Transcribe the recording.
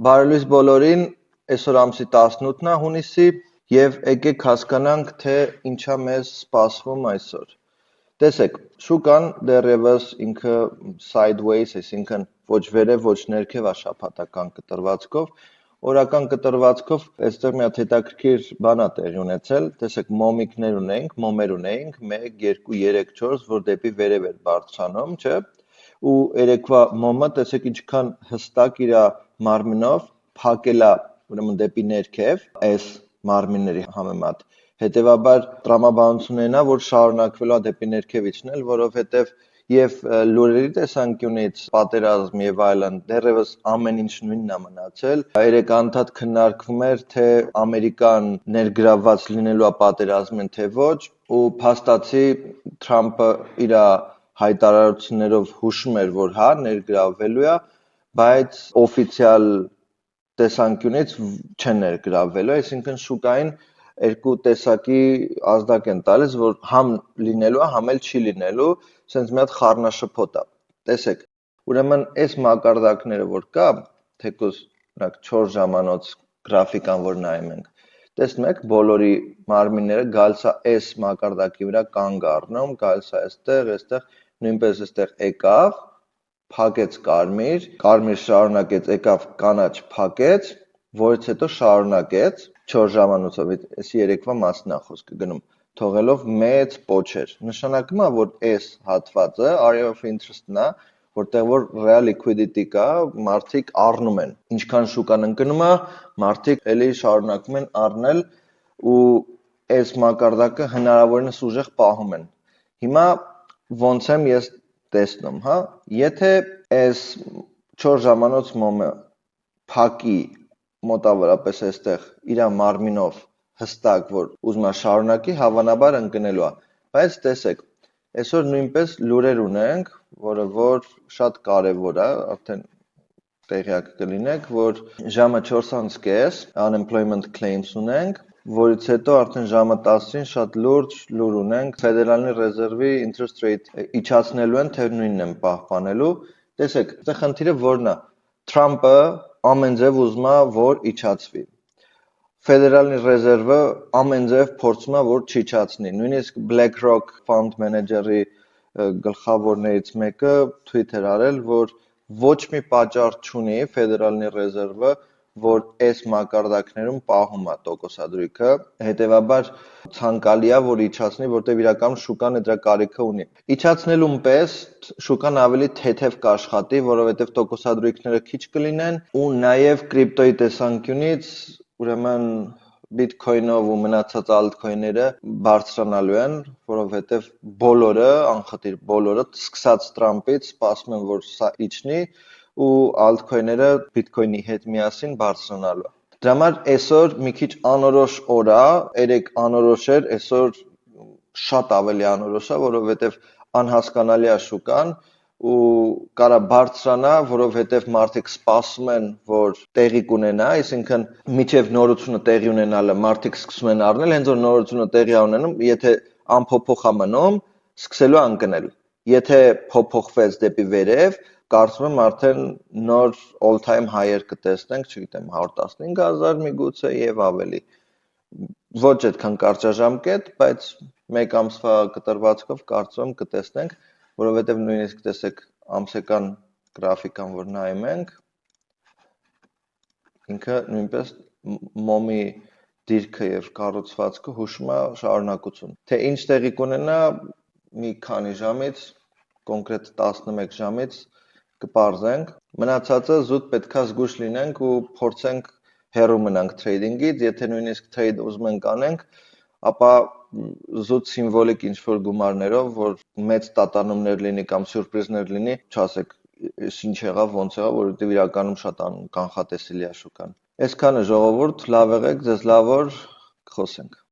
Բարելույս բոլորին, այսօր ամսի 18-ն է հունիսի եւ եկեք հասկանանք, թե ինչա մեզ սպասվում այսօր։ Տեսեք, շուկան դեռևս ինքը sideways, այսինքն ոչ վերև, ոչ ներքև է շաբաթական կտրվածքով, օրական կտրվածքով այստեղ մի հատ հետաքրքիր բան է տեղի ունեցել, տեսեք, մոմեր ունեինք 1, 2, 3, 4, որ դեպի վերև էր բարձրանում, չէ՞։ Ու երեկվա մոմը տեսեք ինչքան հստակ իր մարմինով փակել է ուրեմն դեպի ներքև այս մարմինների համեմատ։ Հետևաբար տրամաբանությունն է, որ շարունակվելու է դեպի ներքև իջնել, որովհետև եւ լուրերի տեսանկյունից պատերազմ եւ այլն դեռևս ամեն ինչ նույնն է մնացել։ Երեք անդադ քննարկվում էր, թե Ամերիկան ներգրավված լինելու է պատերազմին, թե ոչ, ու փաստացի Թրամփը իր հայտարարություններով հուշում էր, որ հա, ներգրավվելու է, բայց օֆիցիալ տեսանկյունից չեն ներգրավվելու, այսինքն շուկային երկու տեսակի ազդակ են տալիս, որ համ լինելու է, համ էլ չի լինելու, սենց մի հատ խառնաշփոթ է։ Տեսեք, ուրեմն այս մակարդակները որ կա, թեկուզ օրինակ 4 ժամանոց գրաֆիկան որ նայում ենք, տեսնում եք, բոլորի մարմինները գալիս է այս մակարդակի վրա կանգ առնում, գալիս է այստեղ, նույնպես այստեղ եկավ, փակեց կարմիր շարունակեց, եկավ կանաչ փակեց, որից հետո շարունակեց 4 ժամանոցով, այս երեկվա մասն է խոսքը գնում, թողելով մեծ պոչեր։ Նշանակում է, որ այս հատվածը area of interest-ն է, որտեղ որ real liquidity կա, մարդիկ առնում են։ Ինչքան շուկան ընկնում է, մարդիկ էլի շարունակում են առնել ու այս մակարդակը հնարավորինս ուժեղ պահում են։ Հիմա ոնց եմ ես տեսնում, հա, եթե այս 4 ժամանոց մոմը փակի մոտավորապես այստեղ իր մարմինով հստակ, որ ուզում է շարունակի, հավանաբար ընկնելու է, բայց տեսեք, այսօր նույնպես լուրեր ունենք, որը որ շատ կարևոր է, արդեն տեղյակ կլինեք, որ ժամը 4:30 unemployment claims ունենք, որից հետո արդեն ժամը 10-ին շատ լուրջ լուր ունենք, Ֆեդերալի ռեզերվի interest rate իջացնելու են, թե նույնն են պահպանելու։ Տեսեք, այստեղ խնդիրը որն է։ Թրամփը ամեն ձև ուզում է, որ իջացվի։ Ֆեդերալի ռեզերվը ամեն ձև փորձում է, որ չիջացնի։ Նույնիսկ BlackRock fund manager-ի գլխավորներից մեկը tweet էր արել, որ ոչ մի պատճառ չունի Ֆեդերալի ռեզերվը, որ այս մակարդակներում պահում է տոկոսադրույքը, հետևաբար ցանկալի է, որ իջացնի, որտեղ իրականում շուկան դրա կարիքը ունի։ Իջացնելուն պես շուկան ավելի թեթև կաշխատի, որովհետև տոկոսադրույքները քիչ կլինեն ու նաև կրիպտոյի տեսանկյունից, ուրեմն Bitcoin-ով ու մնացած altcoin-ները բարձրանալու են, որովհետև բոլորը, անխտիր բոլորը, սկսած Թրամփից սպասում են, որ սա իջնի ու altcoin-ները Bitcoin-ի հետ միասին բարձրանալու է։ Դրա համար այսօր մի քիչ անորոշ օր է, երեք անորոշ էր, այսօր շատ ավելի անորոշ է, որովհետև անհասկանալի է շուկան ու կարա բարձրանա, որովհետև մարդիկ սպասում են, որ տեղի կունենա, այսինքն միջև նորությունը տեղի ունենալը մարդիկ սկսում են առնել, հենց որ նորությունը տեղի է ունենում, եթե անփոփոխ է մնում, սկսելու է ընկնել։ Եթե փոփոխվեց դեպի վերև, կարծում եմ արդեն նոր all-time high-եր կտեսնենք, չգիտեմ, 115,000 միգուցե եւ ավելի։ Ոչ այդքան կարճաժամկետ, բայց մեկ ամսվա կտրվածքով կարծում եմ կտեսնենք, որովհետև նույնիսկ տեսեք ամսական գրաֆիկան, որ նայում ենք, ինքը նույնպես մոմի դիրքը եւ կառուցվածքը հուշում է շարունակություն։ Թե ինչ տեղի կունենա մի քանի ժամից, կոնկրետ 11 ժամից կպարզենք։ Մնացածը զուտ պետքա զգույշ լինենք ու փորձենք հեռու մնանք թրեյդինգից, եթե նույնիսկ թրեյդ ուզում ենք անենք, ապա զուտ սիմվոլիկ ինչ-որ գումարներով, որ մեծ տատանումներ լինի կամ սյուրպրիզներ լինի, չասեք ինչ եղավ, ոնց եղավ, որովհետև իրականում շատ կանխատեսելի է շուկան։ Այսքանը ժողովուրդ, լավ եղեք, ձեզ լավ օր, կխոսենք։